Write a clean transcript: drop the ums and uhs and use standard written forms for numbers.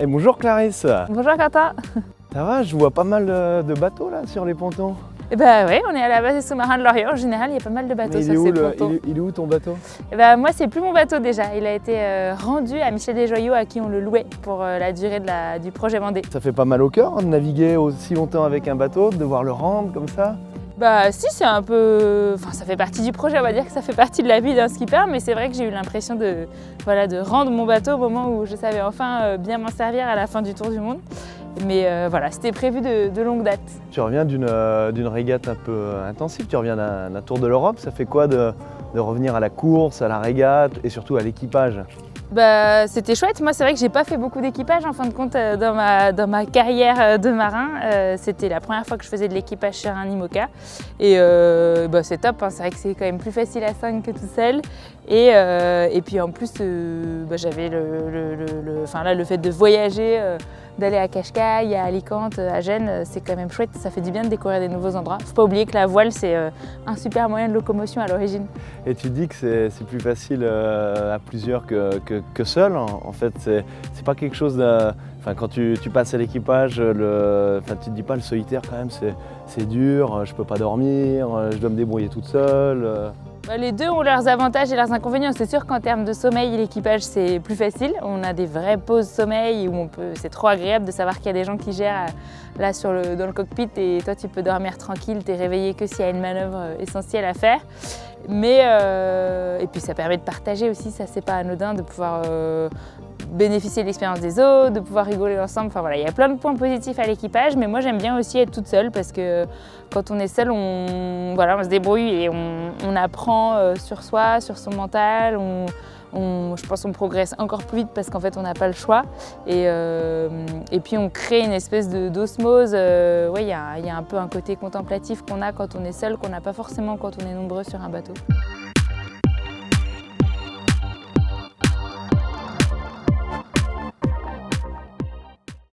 Et bonjour Clarisse. Bonjour Quentin. Ça va, je vois pas mal de bateaux là sur les pontons. Eh ben oui, on est à la base des sous-marins de Lorient. En général, il y a pas mal de bateaux sur ces pontons. Il est où ton bateau? Eh ben moi, c'est plus mon bateau déjà. Il a été rendu à Michel Desjoyaux à qui on le louait pour la durée du projet Vendée. Ça fait pas mal au cœur hein, de naviguer aussi longtemps avec un bateau, de devoir le rendre comme ça? Bah si, c'est un peu... Enfin, ça fait partie du projet, on va dire que ça fait partie de la vie d'un skipper, mais c'est vrai que j'ai eu l'impression de rendre mon bateau au moment où je savais enfin bien m'en servir à la fin du tour du monde. Mais voilà, c'était prévu de longue date. Tu reviens d'une régate un peu intensive, tu reviens d'un tour de l'Europe. Ça fait quoi de revenir à la course, à la régate et surtout à l'équipage? Bah, c'était chouette. Moi, c'est vrai que j'ai pas fait beaucoup d'équipage en fin de compte dans ma carrière de marin. C'était la première fois que je faisais de l'équipage sur un IMOCA. Et bah, c'est top, hein. C'est vrai que c'est quand même plus facile à 5 que tout seul. Et puis en plus, bah, j'avais le fait de voyager, d'aller à Cascais, à Alicante, à Gênes, c'est quand même chouette. Ça fait du bien de découvrir des nouveaux endroits. Faut pas oublier que la voile, c'est un super moyen de locomotion à l'origine. Et tu dis que c'est plus facile à plusieurs que seul. En fait, c'est pas quelque chose de... Enfin, quand tu passes à l'équipage, tu te dis pas le solitaire quand même, c'est dur, je peux pas dormir, je dois me débrouiller toute seule. Les deux ont leurs avantages et leurs inconvénients. C'est sûr qu'en termes de sommeil, l'équipage c'est plus facile. On a des vraies pauses sommeil où c'est trop agréable de savoir qu'il y a des gens qui gèrent là dans le cockpit et toi tu peux dormir tranquille, t'es réveillé que s'il y a une manœuvre essentielle à faire. Et puis ça permet de partager aussi, ça c'est pas anodin de pouvoir bénéficier de l'expérience des autres, de pouvoir rigoler ensemble. Enfin voilà, il y a plein de points positifs à l'équipage, mais moi j'aime bien aussi être toute seule parce que quand on est seul, on se débrouille et on apprend sur soi, sur son mental. Je pense qu'on progresse encore plus vite parce qu'en fait on n'a pas le choix et puis on crée une espèce d'osmose. Ouais, il y a un peu un côté contemplatif qu'on a quand on est seul, qu'on n'a pas forcément quand on est nombreux sur un bateau.